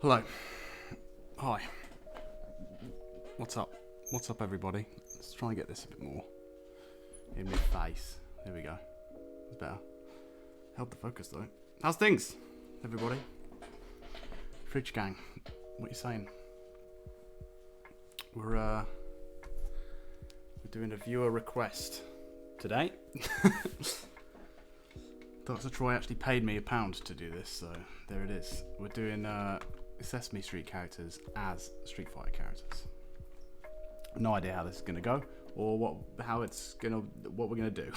Hello. Hi. What's up? What's up, everybody? Let's try and get this a bit more in my face. There we go. It's better. Held the focus though. How's things, everybody? Fridge gang, what are you saying? We're doing a viewer request today. Dr. Troy actually paid me £1 to do this, so there it is. We're doing Sesame Street characters as Street Fighter characters. No idea how this is gonna go, or what we're gonna do.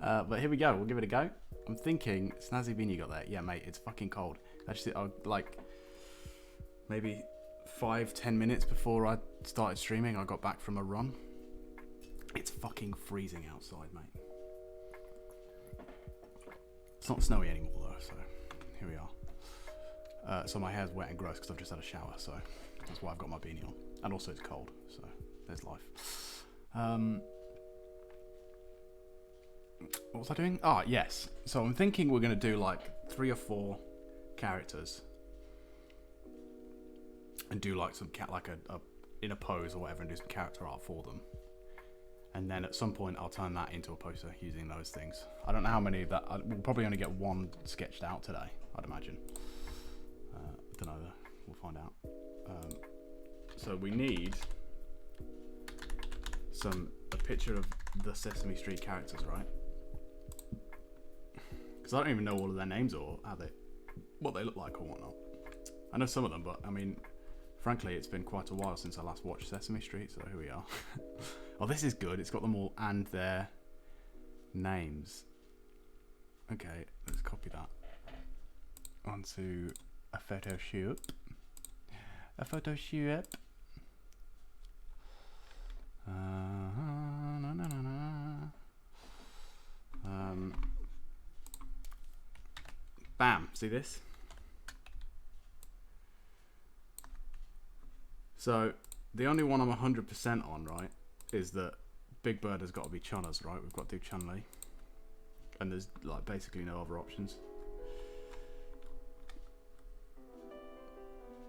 But here we go. We'll give it a go. I'm thinking, Snazzy Bean, you got that? Yeah, mate. It's fucking cold. Actually, like maybe 5-10 minutes before I started streaming, I got back from a run. It's fucking freezing outside, mate. It's not snowy anymore though, so here we are. So my hair's wet and gross because I've just had a shower, so that's why I've got my beanie on. And also it's cold, so there's life. What was I doing? Ah, yes. So I'm thinking we're going to do like 3 or 4 characters and do like some in a pose or whatever and do some character art for them. And then at some point I'll turn that into a poster using those things. I don't know how many of that. We'll probably only get 1 sketched out today, I'd imagine. Don't know though. We'll find out. So we need a picture of the Sesame Street characters, right? Because I don't even know all of their names or what they look like or whatnot. I know some of them, but I mean, frankly, it's been quite a while since I last watched Sesame Street, so here we are. Oh, this is good. It's got them all and their names. Okay, let's copy that onto a photo shoot. Bam, see this? So the only one I'm 100% on, right, is that Big Bird has got to be Chunna's, right? We've got to do Chun-Li. And there's like basically no other options.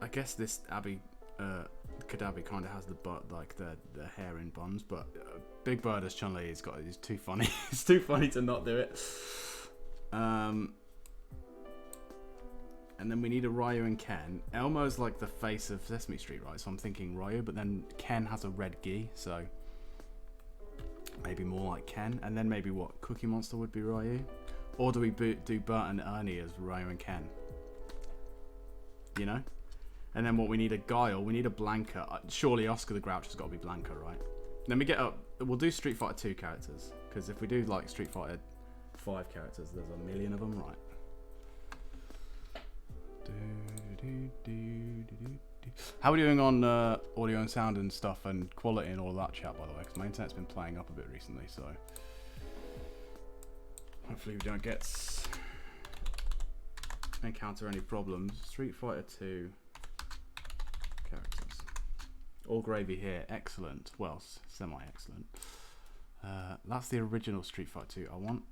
I guess this Kadabi kind of has the butt, like the hair in buns, but Big Bird as Chun-Li is too funny. It's too funny to not do it. And then we need a Ryu and Ken. Elmo's like the face of Sesame Street, right? So I'm thinking Ryu, but then Ken has a red gi, so maybe more like Ken. And then maybe what? Cookie Monster would be Ryu? Or do we do Bert and Ernie as Ryu and Ken? You know? And then what, we need a Guile, we need a Blanca. Surely Oscar the Grouch has got to be Blanca, right? Then we get up, we'll do Street Fighter 2 characters. Because if we do like Street Fighter 5 characters, there's a million of them, right? How are we doing on audio and sound and stuff and quality and all that chat, by the way? Because my internet's been playing up a bit recently, so hopefully we don't encounter any problems. Street Fighter 2 characters. All gravy here. Excellent. Well, semi-excellent. That's the original Street Fighter 2. I want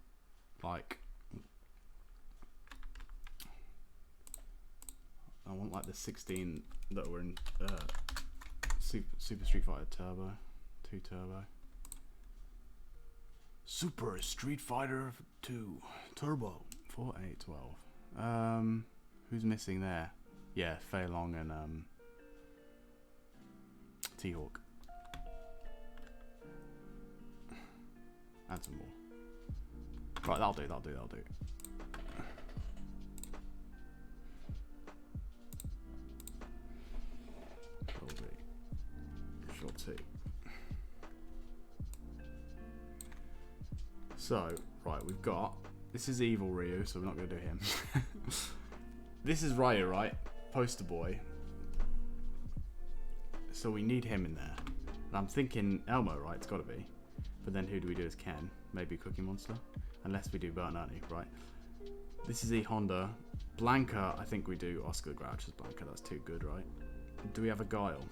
like the 16 that were in Super Street Fighter Turbo, 2 Turbo. Super Street Fighter 2 Turbo, 4, 8, 12. Who's missing there? Yeah, Fei Long and T-Hawk. Add some more. Right, that'll do. So, right, we've got... This is Evil Ryu, so we're not going to do him. This is Ryu, right? Poster boy. So we need him in there. And I'm thinking Elmo, right? It's got to be. But then who do we do as Ken? Maybe Cookie Monster? Unless we do Bert and Ernie, right? This is E Honda. Blanca, I think we do Oscar the Grouch as Blanca. That's too good, right? Do we have a Guile?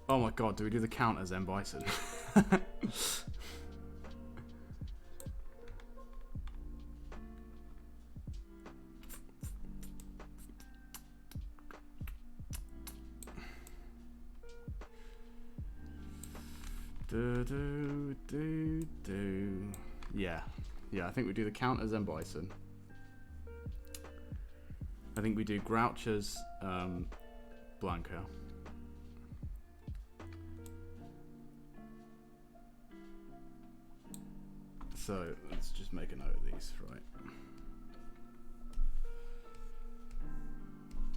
Oh my god, do we do the count as M. Bison? Yeah. Yeah, I think we do the Count as Bison. I think we do Grouch as Blanca. So let's just make a note of these, right?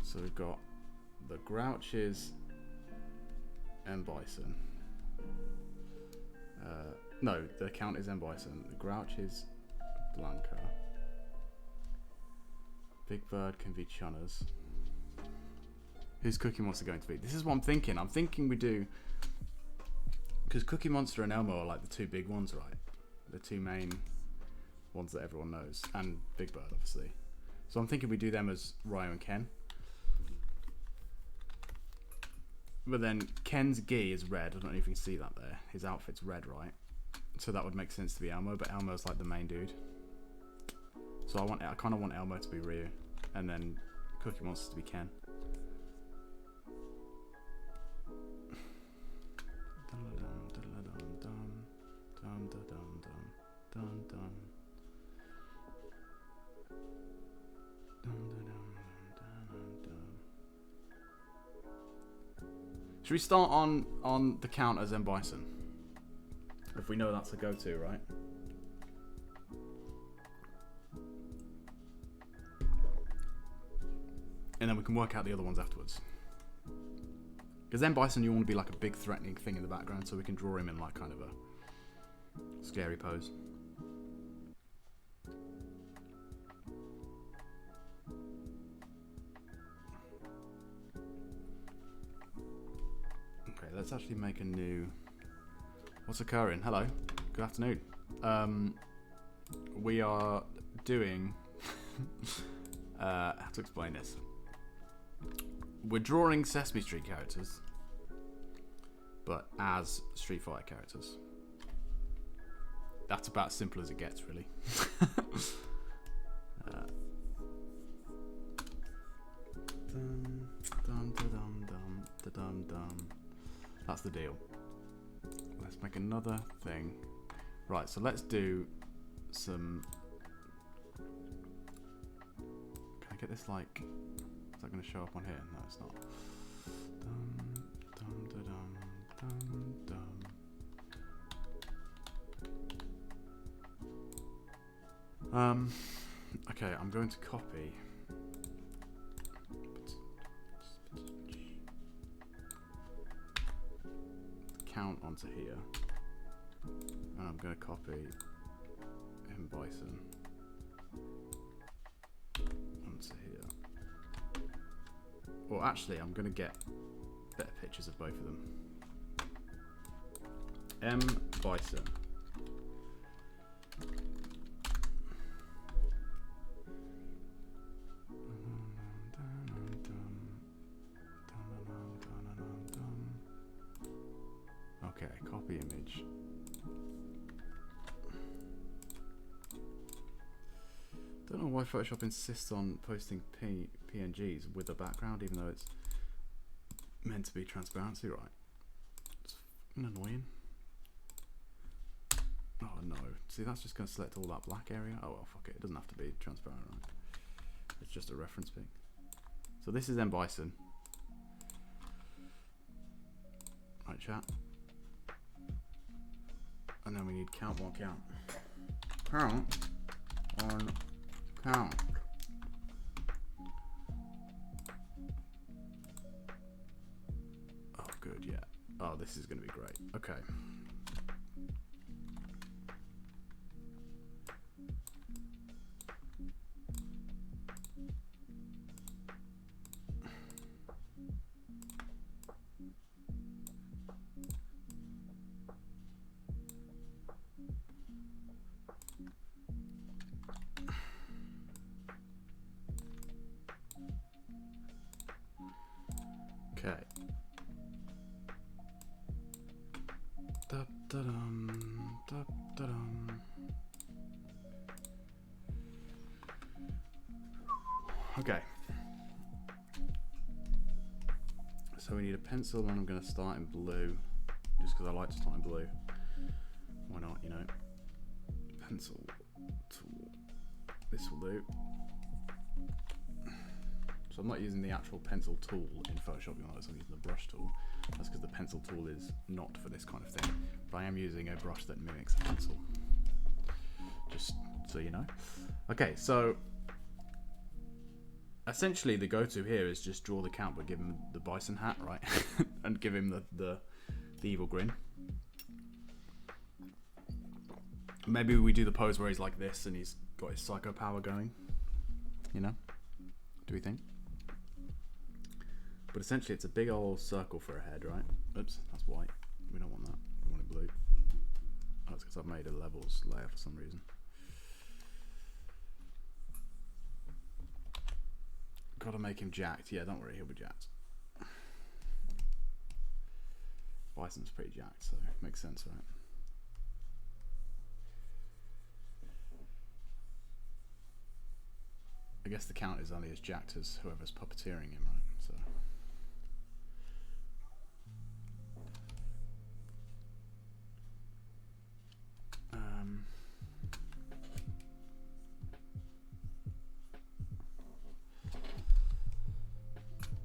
So we've got the Grouches and Bison. No, the Count is Bison. The Grouch is Blanca. Big Bird can be Chunners. Who's Cookie Monster going to be? This is what I'm thinking. I'm thinking we do... Because Cookie Monster and Elmo are like the two big ones, right? The two main ones that everyone knows. And Big Bird, obviously. So I'm thinking we do them as Ryo and Ken. But then Ken's gi is red. I don't know if you can see that there. His outfit's red, right? So that would make sense to be Elmo, but Elmo's like the main dude. So I kind of want Elmo to be Ryu, and then Cookie Monster to be Ken. Should we start on the Count as Bison? If we know that's a go-to, right? And then we can work out the other ones afterwards. Because Bison, you want to be like a big threatening thing in the background, so we can draw him in like kind of a scary pose. Okay, let's actually make a new... What's occurring? Hello. Good afternoon. We are doing... how to explain this? We're drawing Sesame Street characters, but as Street Fighter characters. That's about as simple as it gets, really. That's the deal. Let's make another thing. Right, so let's do some... Can I get this like... Is that going to show up on here? No, it's not. Okay, I'm going to copy. Count onto here. And I'm going to copy Bison onto here. Well, actually, I'm going to get better pictures of both of them. Bison. Okay, copy image. Don't know why Photoshop insists on posting PNGs with a background, even though it's meant to be transparency, right? It's annoying. Oh no. See, that's just going to select all that black area. Oh well, fuck it. It doesn't have to be transparent, right? It's just a reference pic. So this is Bison. Right, chat. And then we need count one count. Count on count. Oh, good, yeah. Oh, this is going to be great. Okay. Okay. Okay. So we need a pencil, and I'm going to start in blue, just because I like to start in blue. you know. Pencil tool. This will do. So I'm not using the actual pencil tool in Photoshop, you'll notice I'm using the brush tool. That's because the pencil tool is not for this kind of thing. But I am using a brush that mimics a pencil. Just so you know. Okay, so essentially the go-to here is just draw the count but give him the bison hat, right? And give him the evil grin. Maybe we do the pose where he's like this and he's got his psycho power going. You know? Do we think? But essentially it's a big old circle for a head, right? Oops, that's white. We don't want that. We want it blue. Oh, it's because I've made a levels layer for some reason. Gotta make him jacked. Yeah, don't worry, he'll be jacked. Bison's pretty jacked, so makes sense, right? I guess the count is only as jacked as whoever's puppeteering him, right? So.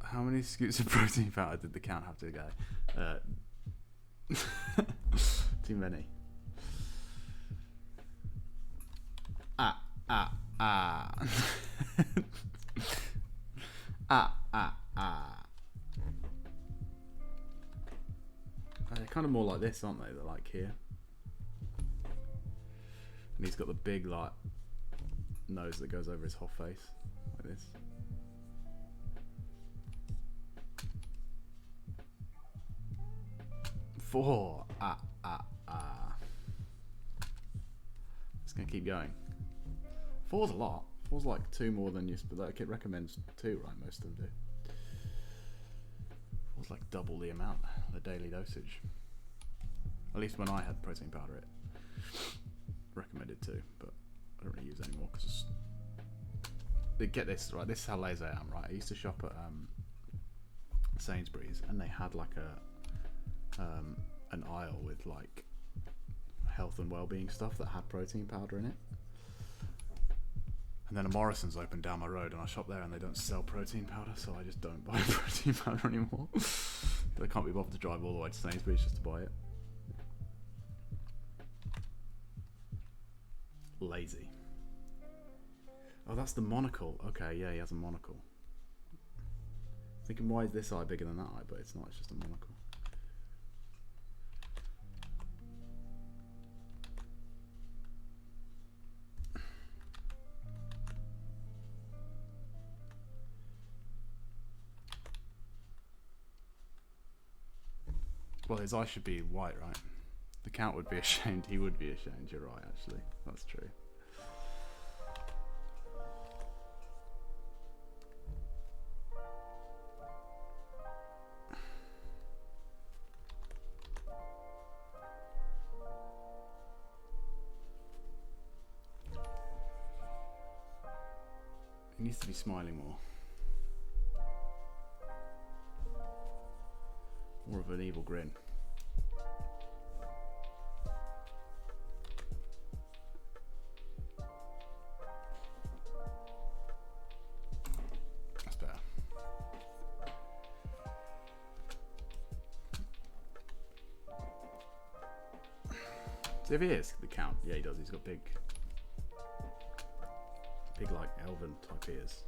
How many scoops of protein powder did the count have to go? Too many. Ah. They're kind of more like this, aren't they? They're like here. And he's got the big like nose that goes over his whole face, like this. Four. Just gonna keep going. Four's a lot. Four's like 2 more than you, but like it recommends 2, right? Most of them do. Four's like double the amount, the daily dosage. At least when I had protein powder, it recommended 2, but I don't really use it anymore because get this right. This is how lazy I am, right? I used to shop at Sainsbury's, and they had like an aisle with like health and well-being stuff that had protein powder in it. And then a Morrison's opened down my road, and I shop there, and they don't sell protein powder, so I just don't buy protein powder anymore. I can't be bothered to drive all the way to Sainsbury's just to buy it. Lazy. Oh, that's the monocle. Okay, yeah, he has a monocle. Thinking, why is this eye bigger than that eye? But it's not, it's just a monocle. Well, his eye should be white, right? The count would be ashamed. He would be ashamed. You're right, actually. That's true. He needs to be smiling more. More of an evil grin. That's better. So if he is the count, yeah, he does. He's got big like elven type ears.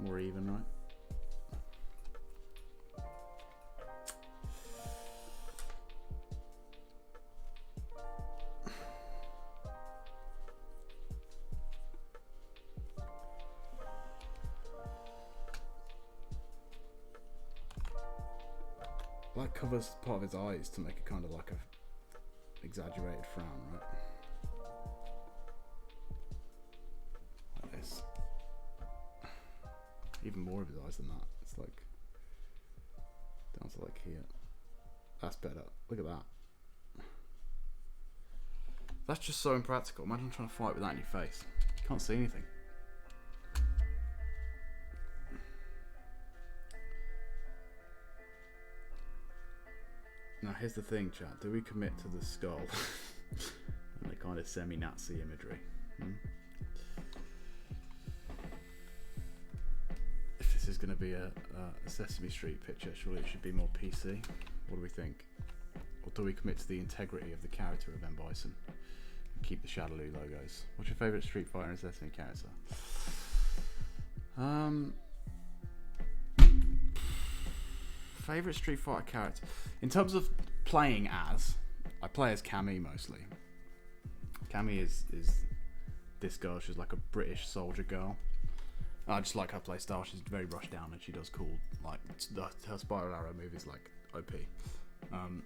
More even, right? That covers part of his eyes to make it kind of like a exaggerated frown, right? eyes. Even more of his eyes than that. It's like down to like here. That's better. Look at that. That's just so impractical. Imagine trying to fight with that in your face. You can't see anything. Now here's the thing, chat. Do we commit to the skull and the kind of semi-Nazi imagery? If this is going to be a Sesame Street picture, surely it should be more PC. What do we think? Or do we commit to the integrity of the character of M. Bison and keep the Shadaloo logos? What's your favourite Street Fighter and Sesame character? Favourite Street Fighter character? In terms of playing as, I play as Cammy mostly. Cammy is this girl. She's like a British soldier girl. I just like her play style. She's very rushed down and she does cool, like her Spiral Arrow move is like OP. And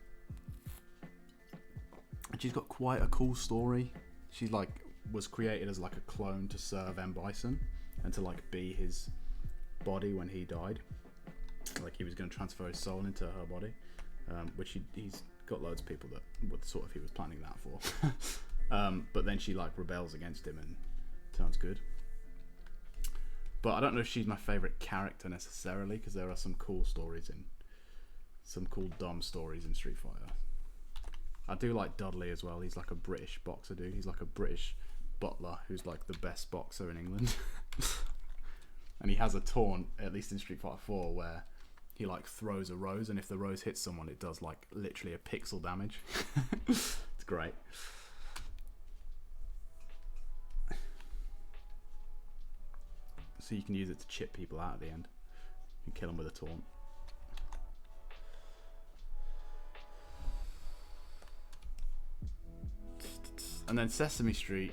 she's got quite a cool story. She like was created as like a clone to serve M. Bison and to like be his body when he died. Like he was going to transfer his soul into her body, which he's got loads of people that would sort of he was planning that for. But then she like rebels against him and turns good. But I don't know if she's my favourite character necessarily, because there are some cool stories in, some cool dumb stories in Street Fighter. I do like Dudley as well. He's like a British boxer dude. He's like a British butler who's like the best boxer in England. And he has a taunt, at least in Street Fighter 4, where he like throws a rose, and if the rose hits someone, it does like literally a pixel damage. It's great. So you can use it to chip people out at the end. You can kill them with a taunt. And then Sesame Street,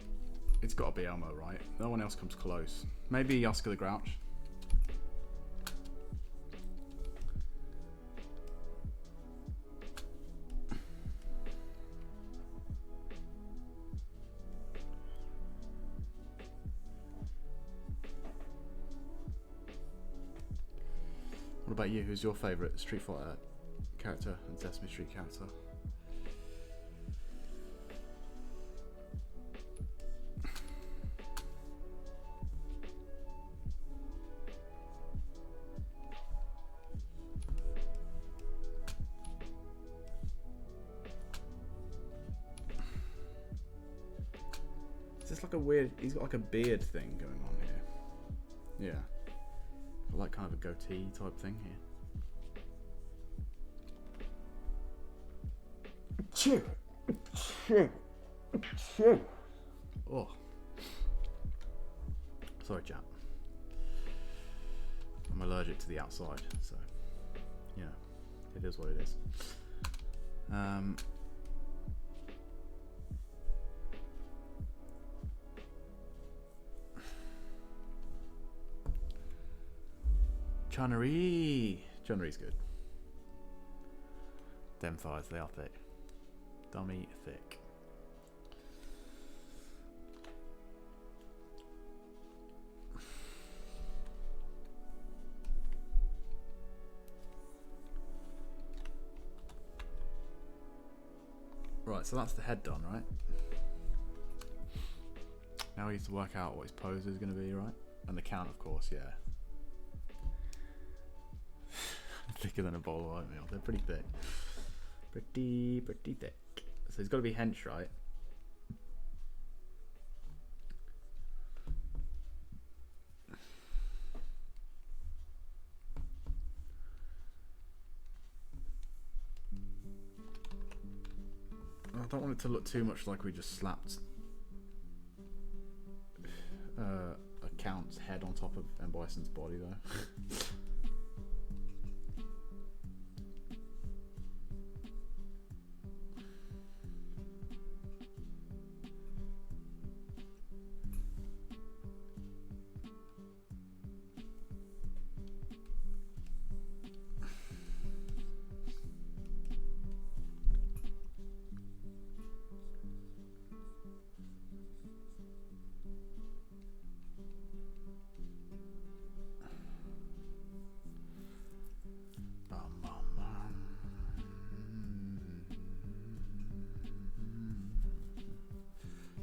it's got to be Elmo, right? No one else comes close. Maybe Oscar the Grouch. What about you? Who's your favourite Street Fighter character and Sesame Street character? Is this like a weird... He's got like a beard thing going on here. Yeah. I like kind of a goatee type thing here. Chew. Chew. Chew. Oh. Sorry, chap. I'm allergic to the outside, so yeah, it is what it is. Chun-Ri's good. Them thighs, they are thick. Dummy thick. Right, so that's the head done, right? Now we need to work out what his pose is going to be, right? And the count, of course, yeah. Thicker than a bowl of oatmeal. They're pretty thick. Pretty thick. So he's got to be hench, right? I don't want it to look too much like we just slapped a Count's head on top of M. Bison's body, though.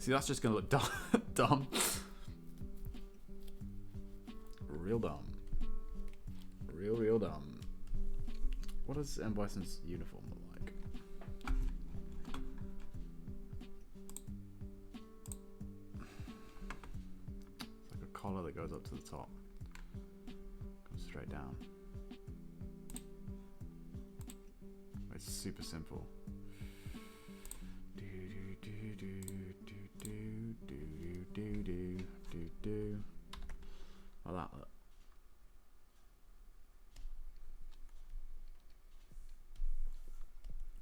See, that's just gonna look dumb. Dumb. Real dumb. Real dumb. What does M. Bison's uniform look like? It's like a collar that goes up to the top. Comes straight down. It's super simple. Like that. Look.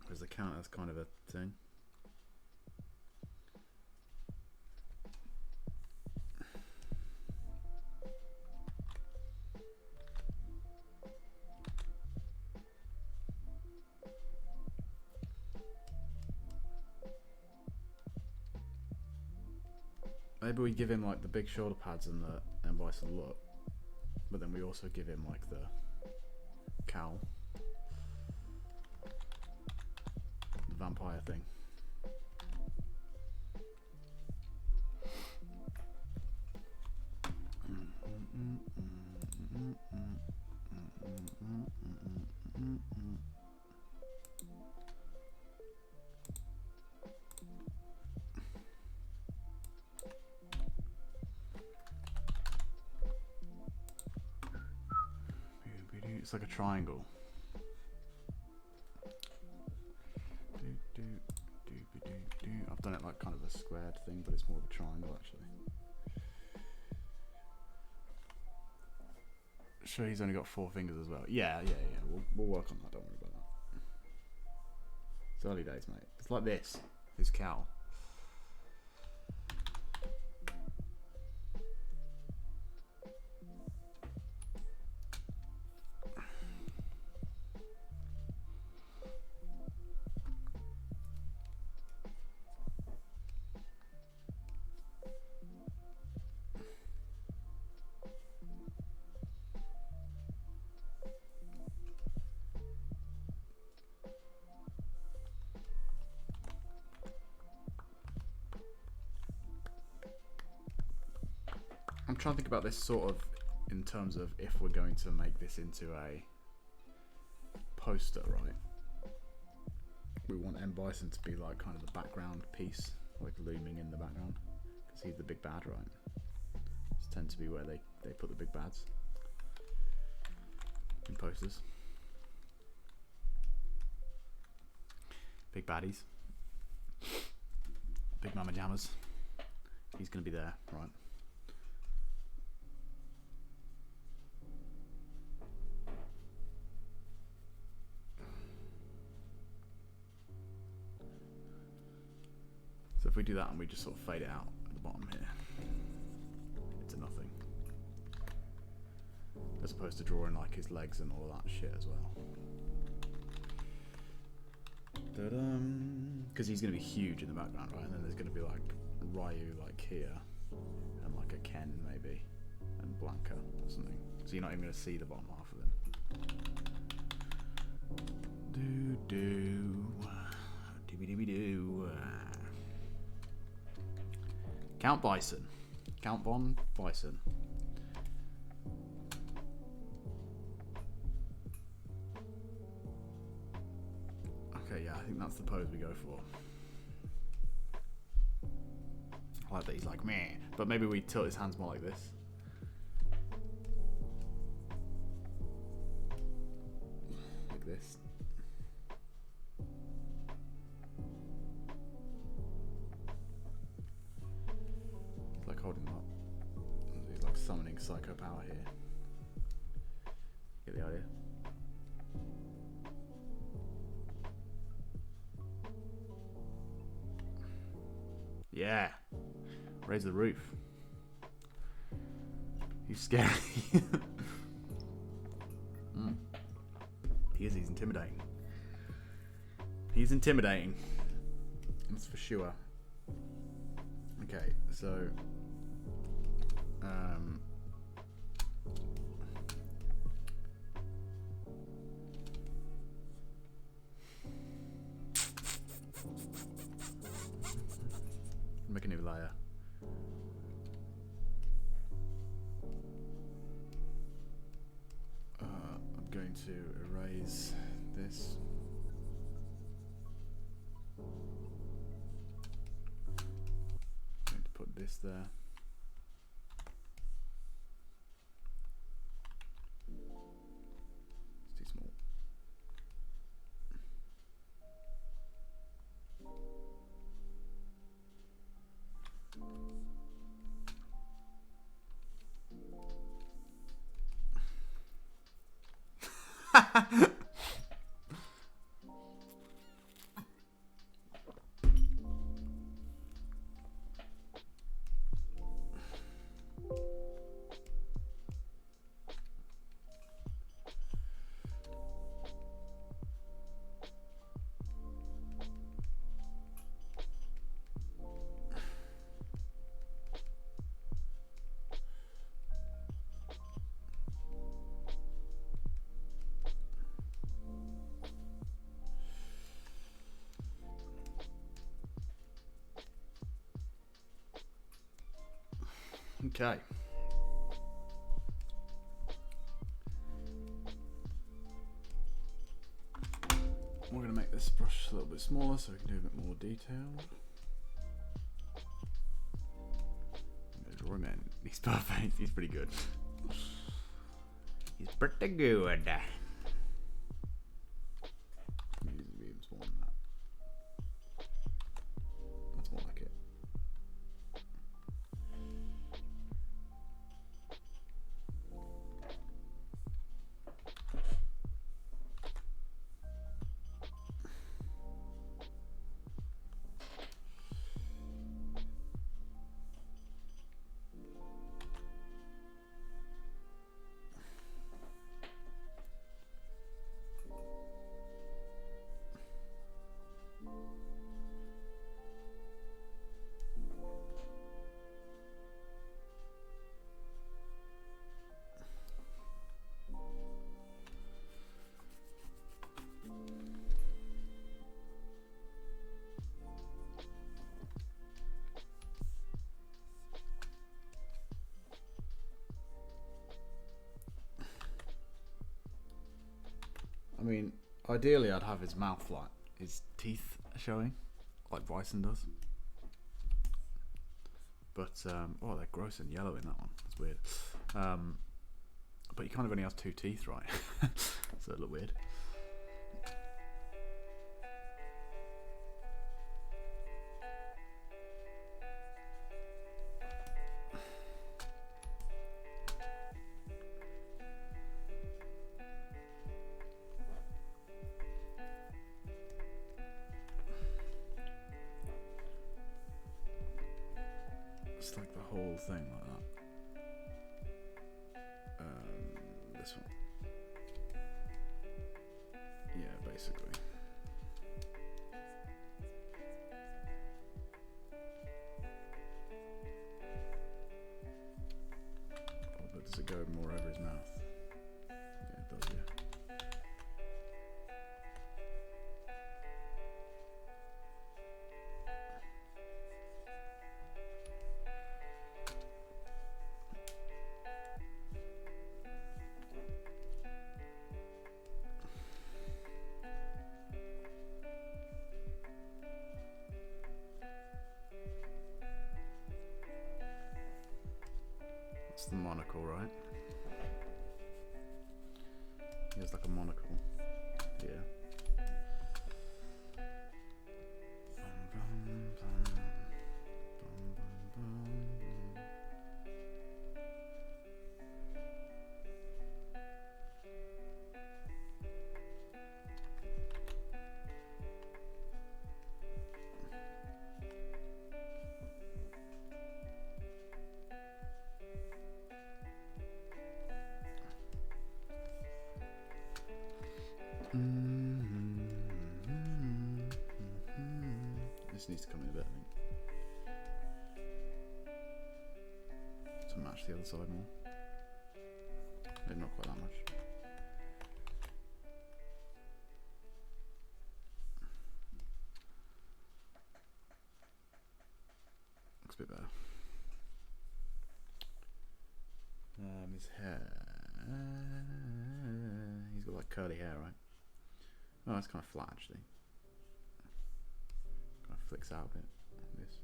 Does it count as kind of a thing? Maybe we give him like the big shoulder pads and the M. Bison look, but then we also give him like the cowl, the vampire thing. It's like a triangle. I've done it like kind of a squared thing, but it's more of a triangle actually. Sure, he's only got 4 fingers as well. Yeah. We'll work on that. Don't worry about that. It's early days, mate. It's like this. His cowl. I'm trying to think about this sort of in terms of if we're going to make this into a poster, right? We want M. Bison to be like kind of the background piece, like looming in the background, because he's the big bad, right? This tends to be where they put the big bads in posters. Big baddies. Big mama jammers. He's going to be there, right? So if we do that and we just sort of fade it out at the bottom here, into nothing. As opposed to drawing like his legs and all that shit as well. Because he's going to be huge in the background, right? And then there's going to be like Ryu like here, and like a Ken maybe, and Blanca or something. So you're not even going to see the bottom half of him. Dooby. Count Bison. Count Von Bison. Okay, yeah, I think that's the pose we go for. I like that he's like, meh. But maybe we tilt his hands more like this. Like this. Holding them up. He's like summoning psycho power here. Get the idea? Yeah. Raise the roof. He's scary. He's intimidating. He's intimidating. That's for sure. Okay, so make a new layer. going to erase this. I'm going to put this there. It's too small. Okay. We're going to make this brush a little bit smaller so we can do a bit more detail. I'm going to draw him in. He's perfect. He's pretty good. He's pretty good. Maybe even smaller than that. That's more like it. I mean, ideally I'd have his mouth like, his teeth showing, like Bryson does. But, oh, they're gross and yellow in that one. That's weird. But he kind of only has 2 teeth, right? So it look weird. It's like the whole thing like that. This one. Yeah, basically. Oh, but does it go more over his mouth? Yeah, it does, yeah. It's the monocle, right? He has like a monocle here. This needs to come in a bit, I think, to match the other side more. Maybe not quite that much. Looks a bit better. His hair. He's Got like curly hair, right? Oh, that's kind of flat actually. Kind of flicks out a bit. Like this.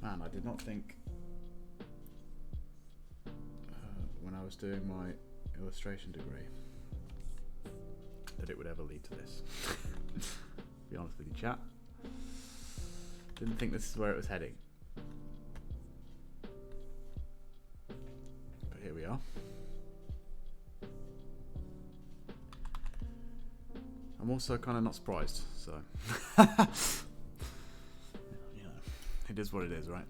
Man, I did not think when I was doing my illustration degree that it would ever lead to this. Be honest with you, chat. Didn't think this is where it was heading. But here we are. I'm also kind of not surprised, so you know, it is what it is, right?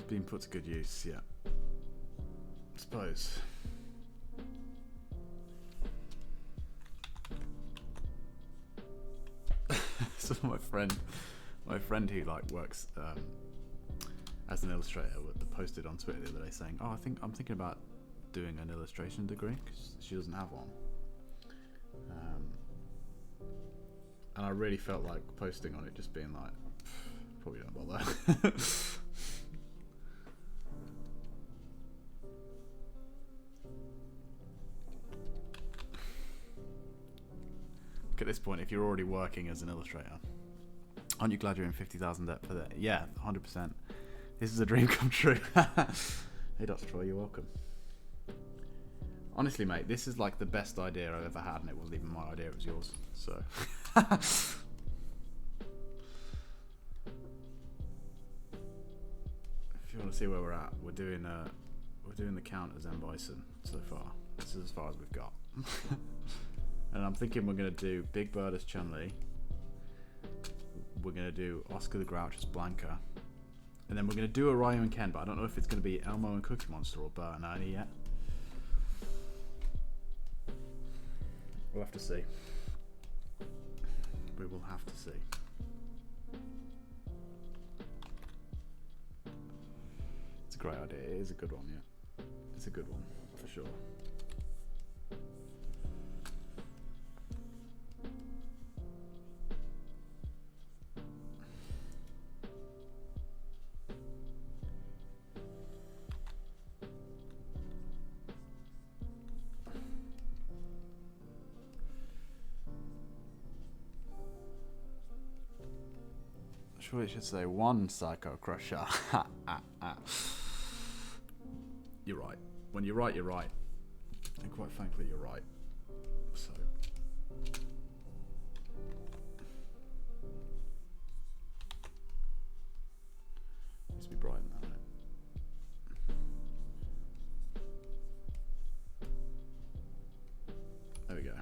Being put to good use, yeah. I suppose. So my friend who like works as an illustrator posted on Twitter the other day saying, "Oh, I'm thinking about doing an illustration degree because she doesn't have one." And I really felt like posting on it, just being like, probably don't bother. At this point, if you're already working as an illustrator, aren't you glad you're in 50,000 debt for that? Yeah, 100%. This is a dream come true. Hey, Dr. Troy, you're welcome. Honestly, mate, this is like the best idea I've ever had, and it wasn't even my idea, it was yours. So. If you want to see where we're at, we're doing the count as M Bison so far. This is as far as we've got. And I'm thinking we're going to do Big Bird as Chun-Li. We're going to do Oscar the Grouch as Blanca. And then we're going to do a Ryu and Ken, but I don't know if it's going to be Elmo and Cookie Monster or Bert and Ernie yet. We'll have to see. We will have to see. It's a great idea. It is a good one, yeah. It's a good one, for sure. Surely it should say one Psycho Crusher. You're right. When you're right, you're right. And quite frankly, you're right. So. Needs to be bright now, right? There we go.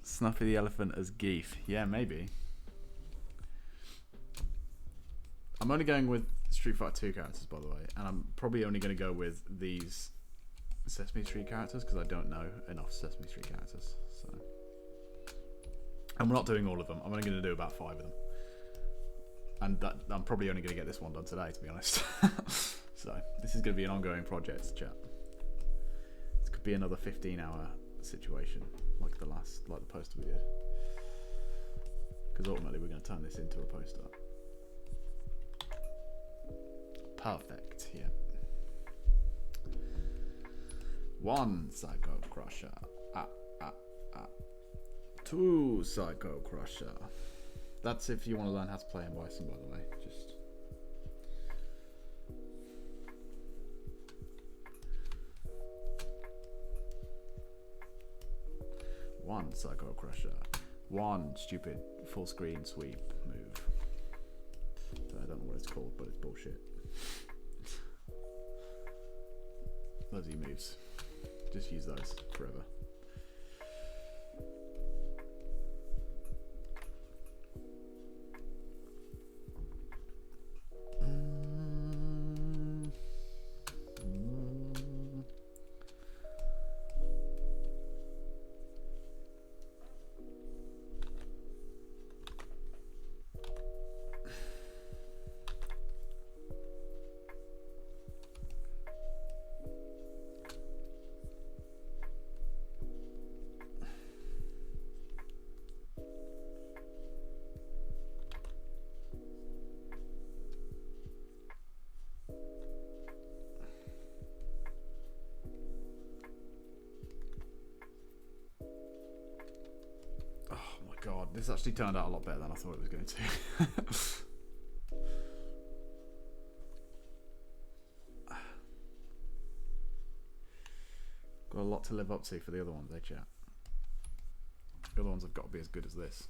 Snuffy the Elephant as Geef. Yeah, maybe. I'm only going with Street Fighter 2 characters, by the way, and I'm probably only going to go with these Sesame Street characters because I don't know enough Sesame Street characters. So, and we're not doing all of them. I'm only going to do about 5 of them, and I'm probably only going to get this one done today, to be honest. So this is going to be an ongoing project, chat. This could be another 15-hour situation, like the poster we did, because ultimately we're going to turn this into a poster. Perfect, yeah. 1 Psycho Crusher. 2 Psycho Crusher. That's if you want to learn how to play in Bison, by the way. Just. One Psycho Crusher. 1 stupid full screen sweep move. I don't know what it's called, but it's bullshit. Those moves. Just use those forever. This actually turned out a lot better than I thought it was going to. Got a lot to live up to for the other ones, eh, chat? The other ones have got to be as good as this.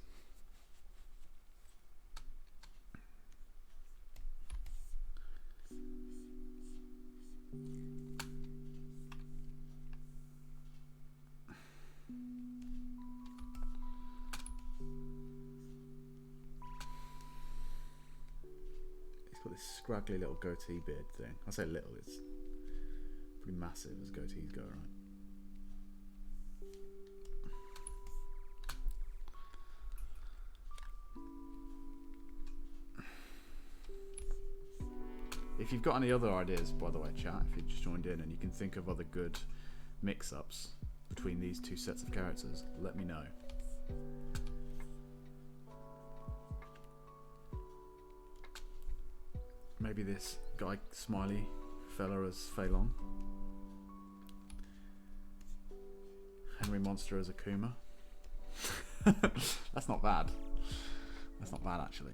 He's got this scraggly little goatee beard thing. I say little, it's pretty massive as goatees go, right? If you've got any other ideas, by the way, chat, if you just joined in and you can think of other good mix-ups between these two sets of characters, let me know. Maybe this guy, smiley fella as Phelan. Henry Monster as Akuma. That's not bad. That's not bad, actually.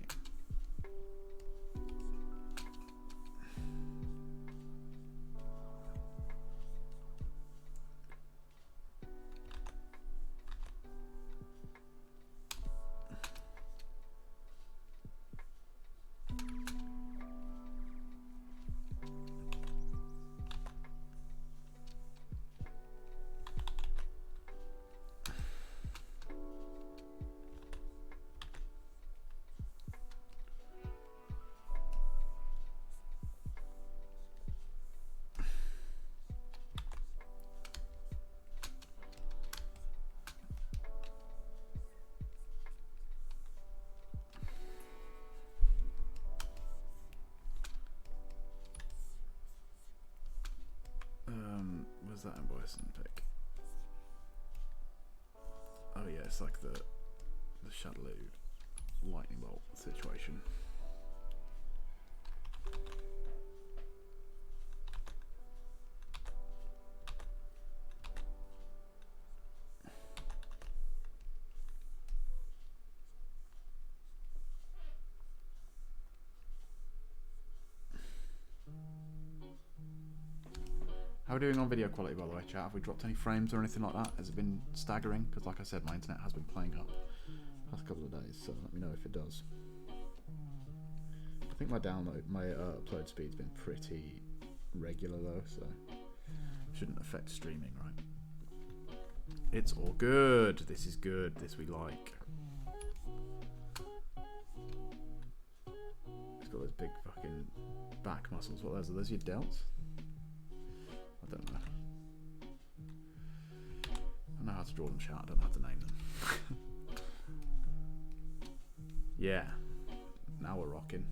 Where's that Bison pick? Oh yeah, it's like the Shadaloo lightning bolt situation. How are we doing on video quality, by the way, chat? Have we dropped any frames or anything like that? Has it been staggering? Because like I said, my internet has been playing up the past couple of days, so let me know if it does. I think my upload speed's been pretty regular though, so shouldn't affect streaming, right? It's all good. This is good. This we like. It's got those big fucking back muscles. What are those? Are those your delts? I don't know. I know how to draw them, chat. I don't know how to name them. Yeah. Now we're rocking.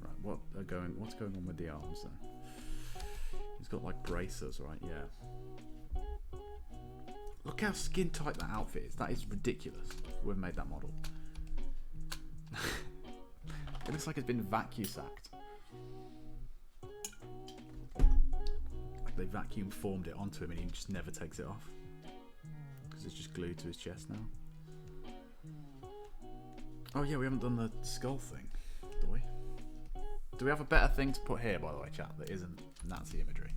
Right, what's going on with the arms then? He's got like bracers, right? Yeah. Look how skin tight that outfit is. That is ridiculous. Whoever made that model. It looks like it's been vacuum sacked. Like they vacuum formed it onto him and he just never takes it off. Because it's just glued to his chest now. Oh yeah, we haven't done the skull thing, do we? Do we have a better thing to put here, by the way, chat, that isn't Nazi imagery?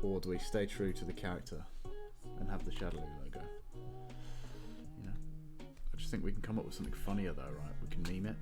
Or do we stay true to the character and have the Shadaloo logo? You know, I just think we can come up with something funnier though, right? We can meme it.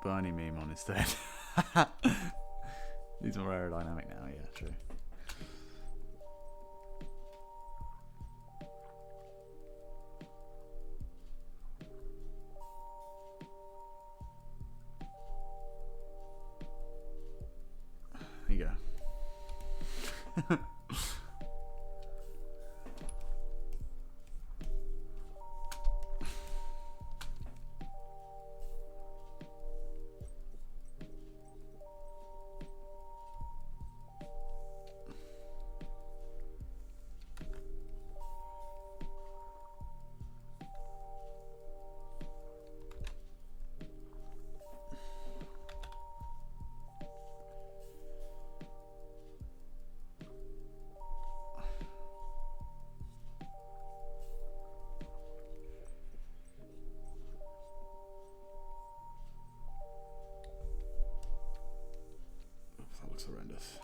Bernie meme on instead. He's more aerodynamic now, yeah, true. There you go. That looks horrendous.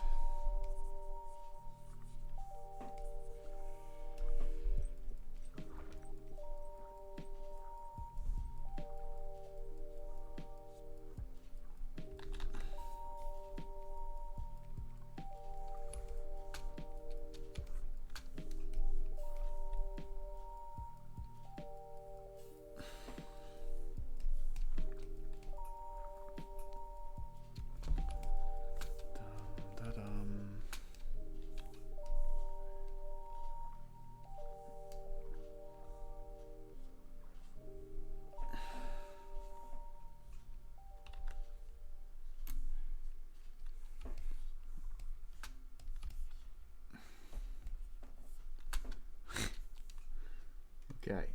Okay,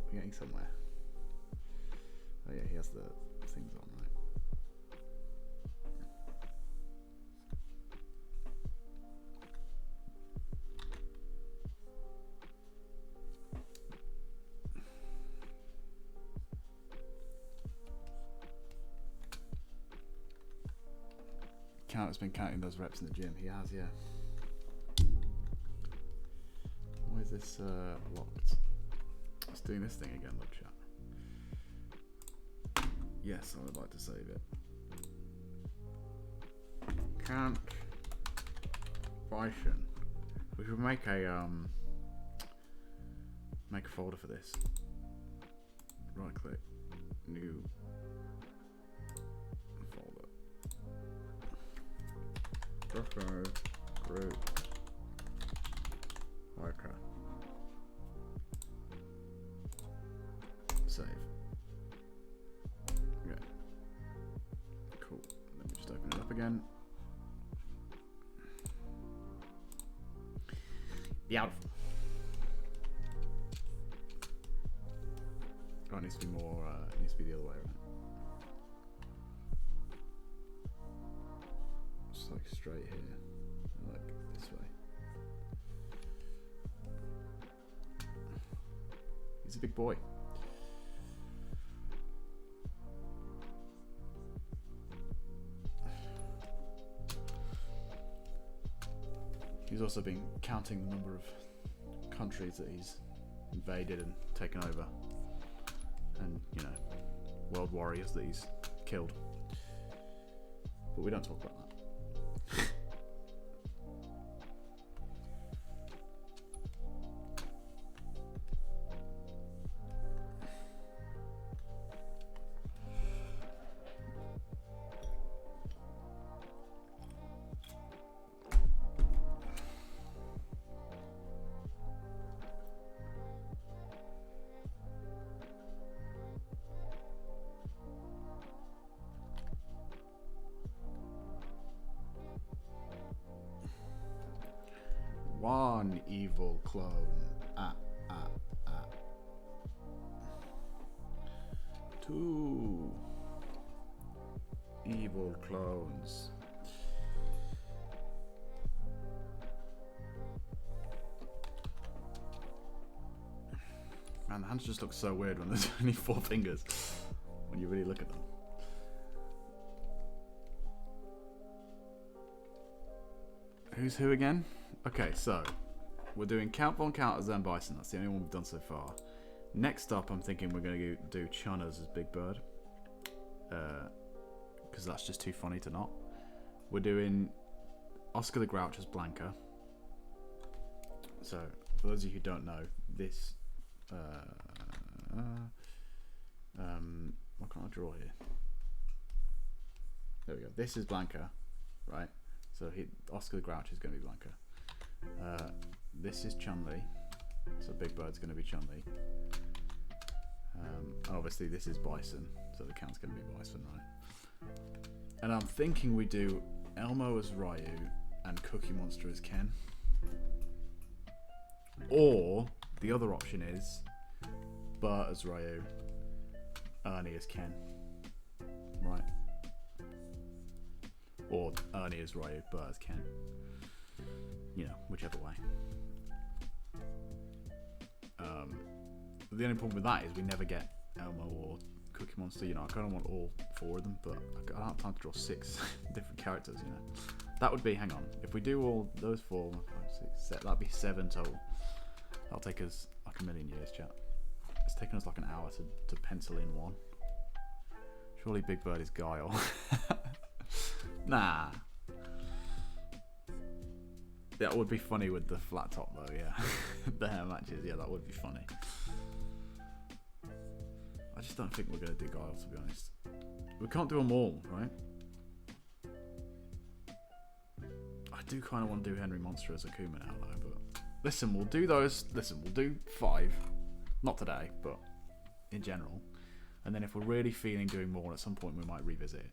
we're getting somewhere. Oh yeah, he has the things on, right? Count has been counting those reps in the gym. He has, yeah. Why is this locked? It's doing this thing again, look, chat. Yes, I would like to save it. Can't Bison. We should make a folder for this. Right click, new folder. Brocco group. Okay. Save. Okay. Cool. Let me just open it up again. Beautiful. Oh, it needs to be more. It needs to be the other way around. Just like straight here, like this way. He's a big boy. He's also been counting the number of countries that he's invaded and taken over, and you know, world warriors that he's killed. But we don't talk about that. One evil clone. Two evil clones. Man, the hands just look so weird when there's only 4 fingers when you really look at them. Who's who again? Okay, so we're doing Count Von Count as Zen Bison. That's the only one we've done so far. Next up, I'm thinking we're going to do Chunna's as Big Bird. because that's just too funny to not. We're doing Oscar the Grouch as Blanca. So, for those of you who don't know, this... what can I draw here? There we go. This is Blanca, right? So Oscar the Grouch is going to be Blanca. This is Chun-Li. So Big Bird's going to be Chun-Li. And obviously this is Bison. So the count's going to be Bison, right? And I'm thinking we do Elmo as Ryu and Cookie Monster as Ken. Or the other option is Bert as Ryu, Ernie as Ken. Right? Or Ernie as Ryu, Bert as Ken. You know, whichever way. The only problem with that is we never get Elmo or Cookie Monster. You know, I kind of want all 4 of them, but I don't have time to draw 6 different characters, you know. That would be, hang on, if we do all those 4, 5, 6, 7, that'd be 7 total. That'll take us like a million years, chat. It's taken us like an hour to pencil in one. Surely Big Bird is Guile. Nah. That would be funny with the flat top though, yeah. The hair matches, yeah, that would be funny. I just don't think we're going to do Guile, to be honest. We can't do them all, right? I do kind of want to do Henry Monster as Akuma now though, but... Listen, we'll do those. Listen, we'll do 5. Not today, but in general. And then if we're really feeling doing more at some point, we might revisit it.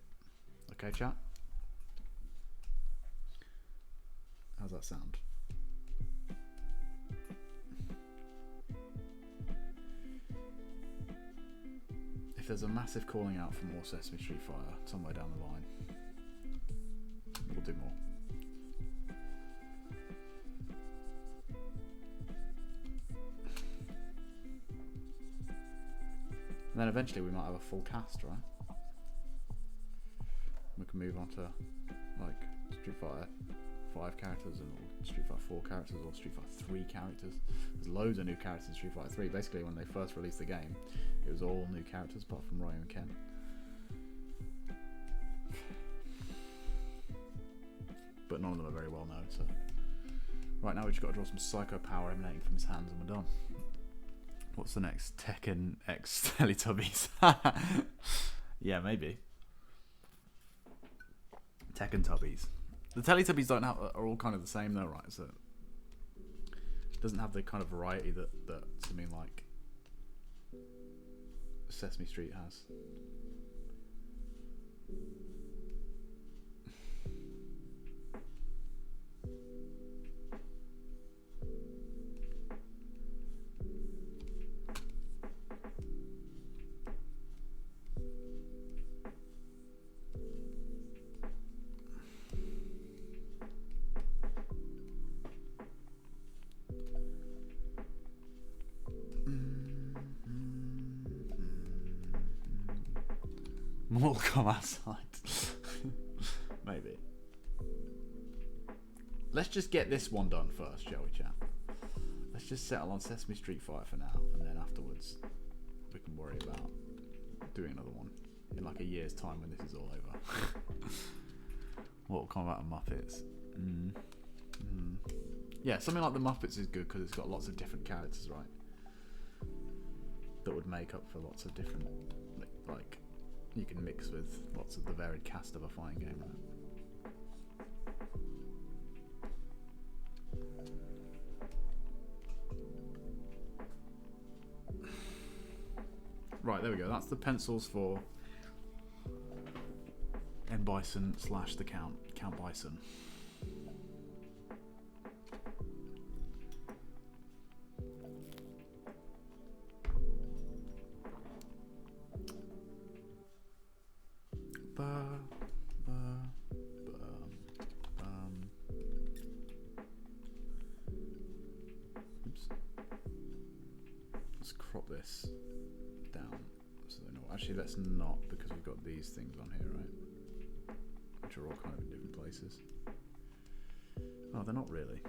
Okay, chat? How's that sound? If there's a massive calling out for more Sesame Street Fighter somewhere down the line, we'll do more. And then eventually we might have a full cast, right? We can move on to like Street Fighter 5 characters and Street Fighter 4 characters or Street Fighter 3 characters. There's loads of new characters in Street Fighter 3. Basically, when they first released the game, it was all new characters apart from Ryu and Ken. But none of them are very well known, so... Right now we've just got to draw some psycho power emanating from his hands and we're done. What's the next? Tekken X Teletubbies. Yeah, maybe. Tekken Tubbies. The Teletubbies are all kind of the same though, right? So it doesn't have the kind of variety that something like Sesame Street has. Mortal Kombat side. Maybe. Let's just get this one done first, shall we, chat? Let's just settle on Sesame Street Fighter for now, and then afterwards we can worry about doing another one in like a year's time when this is all over. Mortal Kombat and Muppets. Yeah, something like the Muppets is good because it's got lots of different characters, right? That would make up for lots of different, like, you can mix with lots of the varied cast of a fighting game, right? Right, there we go. That's the pencils for M. Bison / the Count Bison. Oops. Let's crop this down so they're not. Actually, let's not, because we've got these things on here, right? Which are all kind of in different places. Oh, they're not really.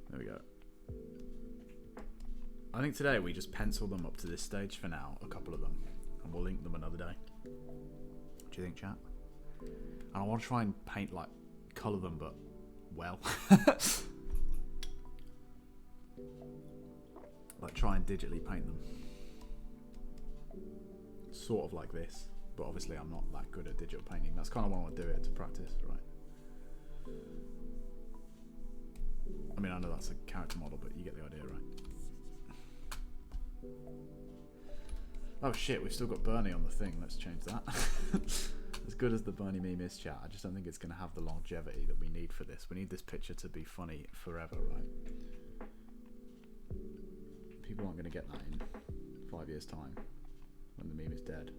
There we go. I think today we just pencil them up to this stage for now, a couple of them, and we'll link them another day. What do you think, chat? And I want to try and paint, like, colour them, but well. Like, try and digitally paint them. Sort of like this, but obviously I'm not that good at digital painting. That's kind of why I want to do it, to practice, right? I mean, I know that's a character model, but you get the idea, right? Oh shit, we've still got Bernie on the thing. Let's change that. As good as the Bernie meme is, chat, I just don't think it's going to have the longevity that we need for this. We need this picture to be funny forever, right? People aren't going to get that in 5 years' time when the meme is dead.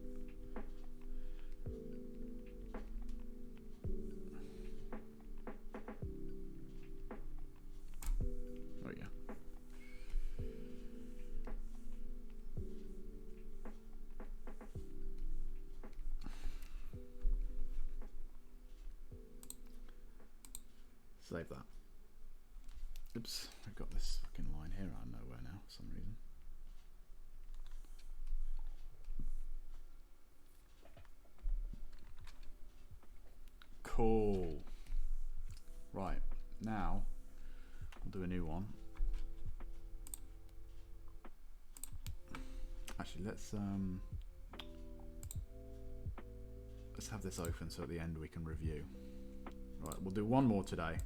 Oh yeah. Save that. Oops, I've got this fucking line here out of nowhere now for some reason. Cool. Right, now we'll do a new one. Actually, let's have this open so at the end we can review. Right, we'll do one more today,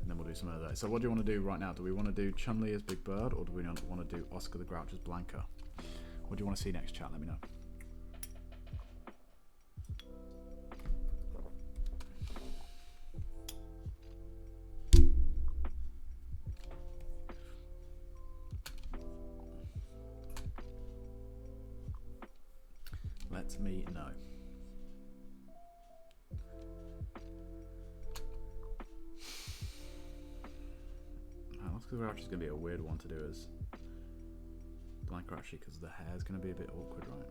and then we'll do some other day. So what do you want to do right now? Do we want to do Chun-Li as Big Bird, or do we want to do Oscar the Grouch as Blanca? What do you want to see next, chat? Let me know. Let me know. Oscar the Grouch is going to be a weird one to do as Blanca, actually, because the hair is going to be a bit awkward, right?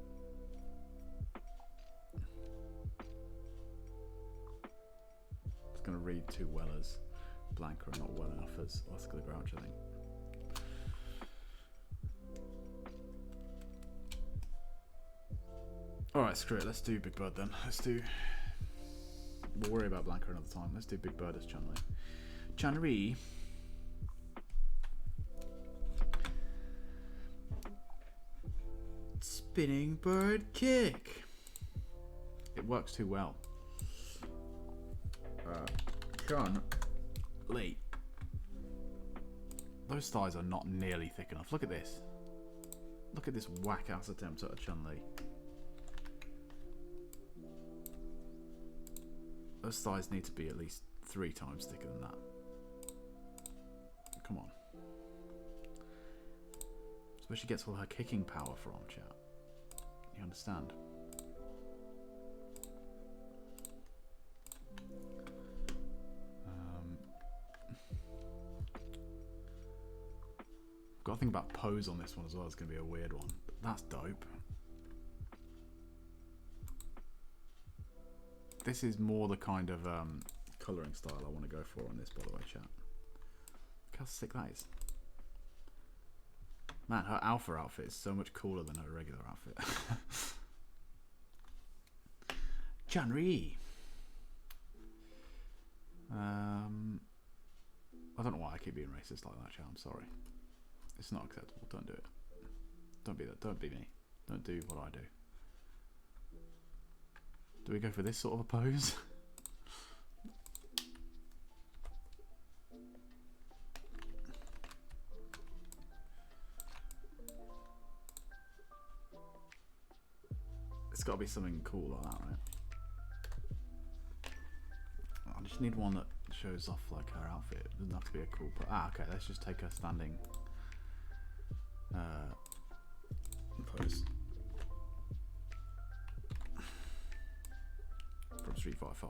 It's going to read too well as Blanca and not well enough as Oscar the Grouch, I think. Alright, screw it. Let's do Big Bird then. We'll worry about Blanca another time. Let's do Big Bird as Chun-Li. Chun-Li. Spinning bird kick. It works too well. Chun-Li. Those thighs are not nearly thick enough. Look at this. Look at this whack-ass attempt at a Chun-Li. Those thighs need to be at least 3 times thicker than that. Come on. That's where she gets all her kicking power from, chat. You understand? Got to think about pose on this one as well. It's going to be a weird one. But that's dope. This is more the kind of colouring style I want to go for on this, by the way, chat. Look how sick that is. Man, her alpha outfit is so much cooler than her regular outfit. Chun-Li. I don't know why I keep being racist like that, chat. I'm sorry. It's not acceptable. Don't do it. Don't be that. Don't be me. Don't do what I do. Do we go for this sort of a pose? It's got to be something cool like that, right? I just need one that shows off like her outfit. It doesn't have to be a cool pose. Okay, let's just take her standing pose. From Street Fighter 5.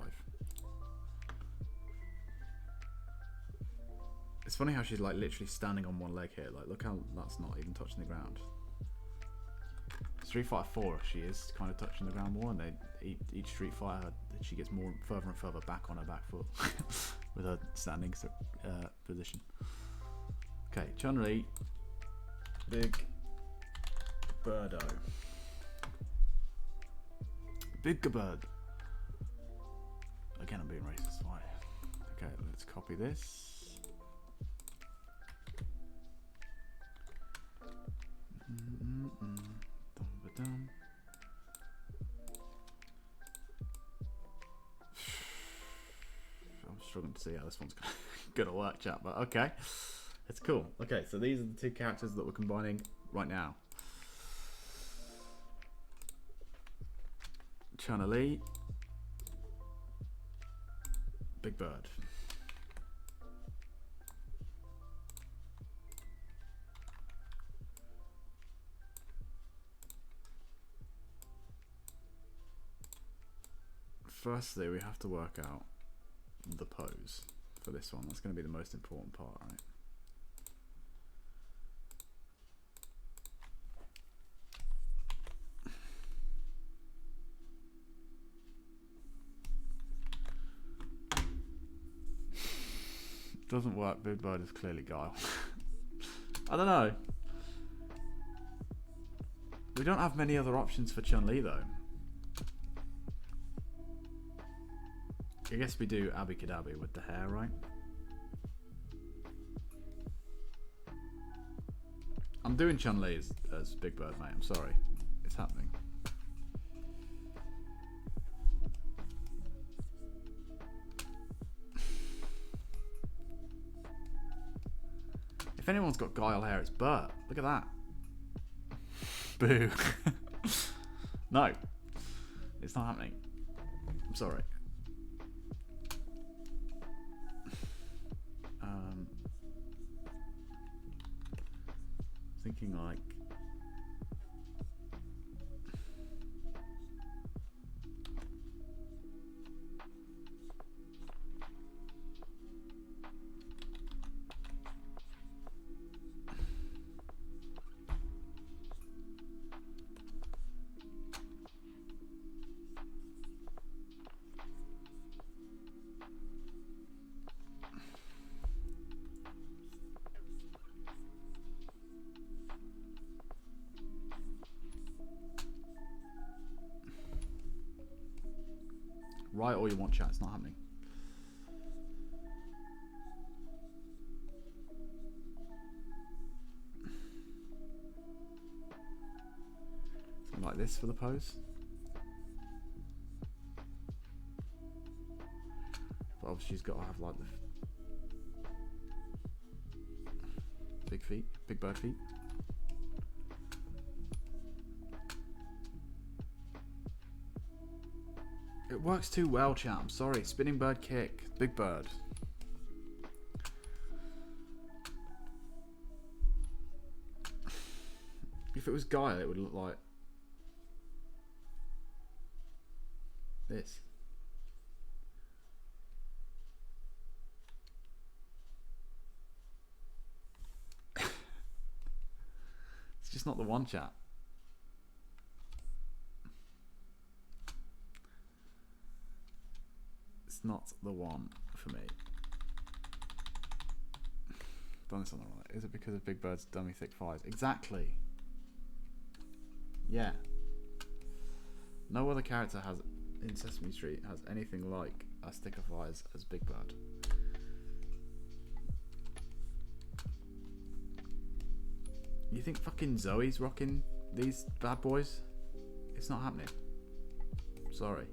It's funny how she's like literally standing on one leg here. Like, look how that's not even touching the ground. Street Fighter 4, she is kind of touching the ground more, and each Street Fighter, she gets more further and further back on her back foot with her standing position. Okay, Chun-Li. Big birdo. Big bird. Again, I'm being racist. Why? Okay, let's copy this. Dum-ba-dum. I'm struggling to see how this one's gonna work, chat, but okay. It's cool. Okay, so these are the two characters that we're combining right now. Chun-Li, Big Bird. Firstly, we have to work out the pose for this one. That's going to be the most important part, right? Doesn't work. Big Bird is clearly Guile. I don't know. We don't have many other options for Chun-Li though. I guess we do Abby Kadabi with the hair, right? I'm doing Chun-Li as Big Bird, mate. I'm sorry. It's happening. If anyone's got Guile hair, it's Bert. Look at that. Boo. No. It's not happening. I'm sorry. Thinking like write all you want, chat. It's not happening. Something like this for the pose. But obviously she's got to have like the big feet, big bird feet. It works too well, chat. I'm sorry. Spinning bird kick. Big Bird. If it was Guile, it would look like this. It's just not the one, chat. Not the one for me. Done this on the right. Is it because of Big Bird's dummy thick thighs? Exactly. Yeah. No other character has in Sesame Street has anything like as thick of thighs as Big Bird. You think fucking Zoe's rocking these bad boys? It's not happening. Sorry.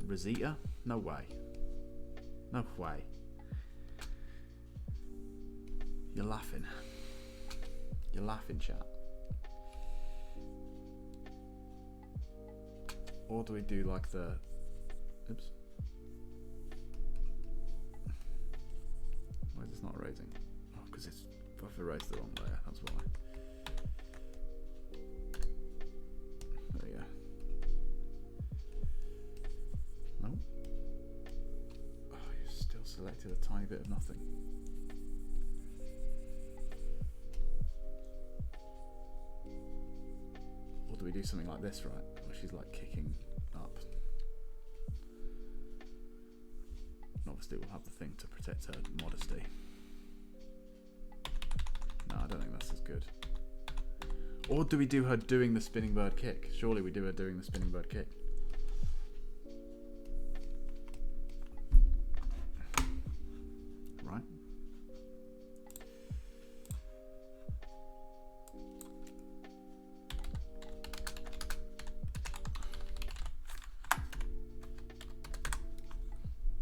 Rosita? No way. No way. You're laughing. You're laughing, chat. Or do we do like the... Oops. Why is this not erasing? Oh, because I've erased the wrong layer, that's why. There you go. No. Oh, you've still selected a tiny bit of nothing. Or do we do something like this, right? Where she's like kicking up. And obviously we'll have the thing to protect her modesty. No, I don't think This is good. Or do we do her doing the spinning bird kick? Surely we do her doing the spinning bird kick. Right.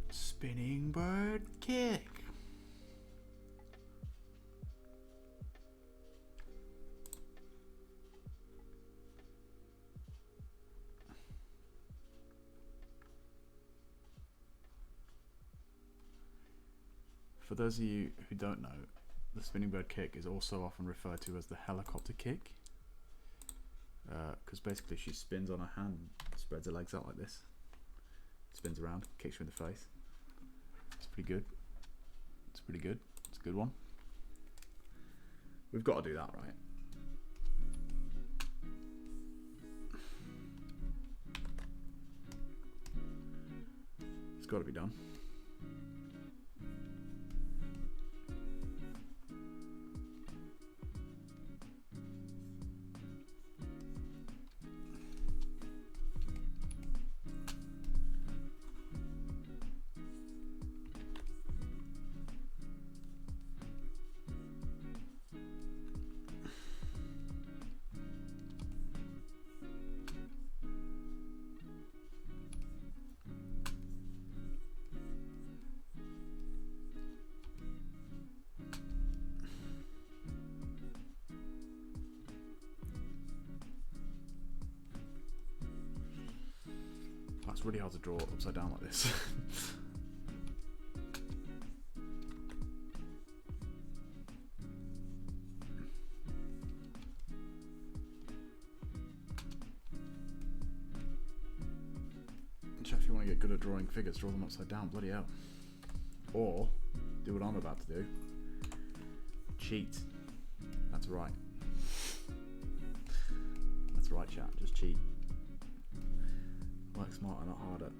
Spinning bird kick. For those of you who don't know, the spinning bird kick is also often referred to as the helicopter kick, because basically she spins on her hand, spreads her legs out like this, spins around, kicks you in the face. It's pretty good. It's pretty good. It's a good one. We've got to do that, right? It's got to be done. It's really hard to draw upside down like this. If you want to get good at drawing figures, draw them upside down, bloody hell. Or do what I'm about to do. Cheat. That's right. That's right, chat. Just cheat. Work smarter, not harder.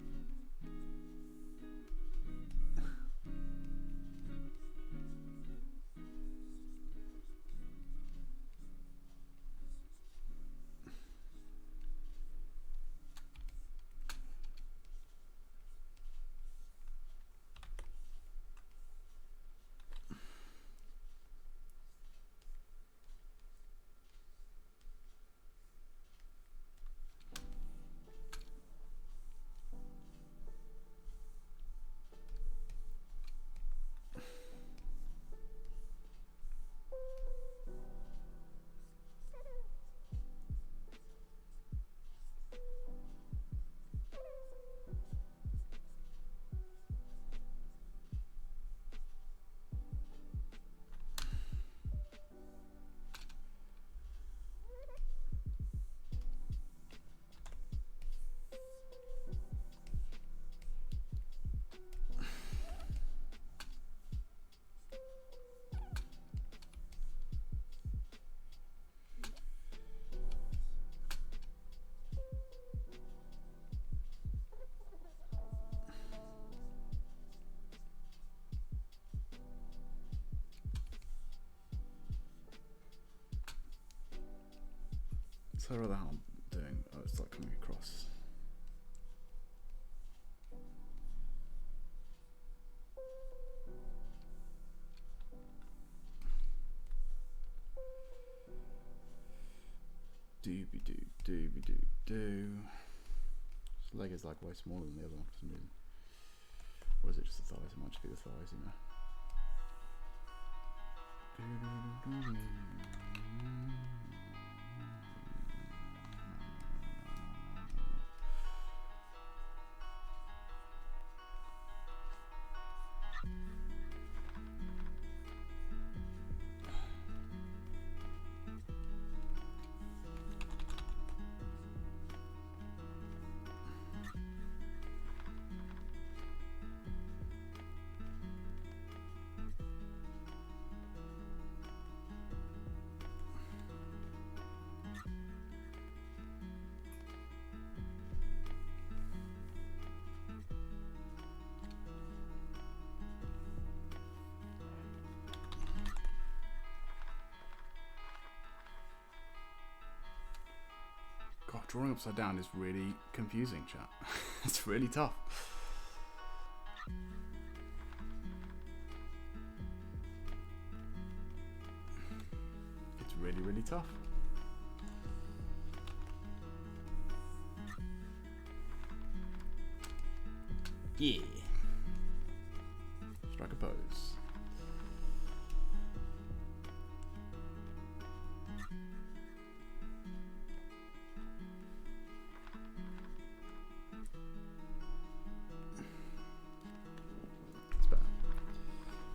So what I'm doing, oh, it's like coming across. Doobie doo, doobie doo doo. His leg is like way smaller than the other one for some reason. Or is it just the thighs? It might just be the thighs, you know. Drawing upside down is really confusing, chat. It's really tough. It's really, really tough. Yeah. Strike a pose. It's better.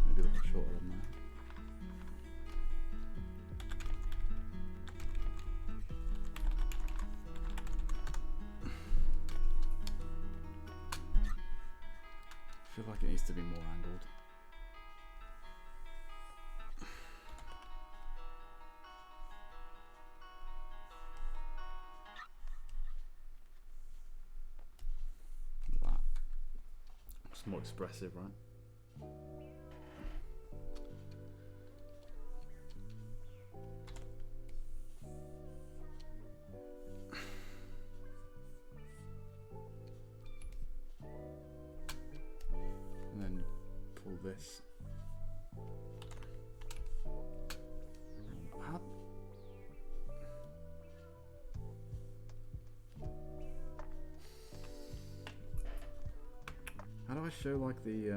Maybe a little shorter than that. I feel like it needs to be more angled. Like that. It's more expressive, right? And then pull this. How do I show like the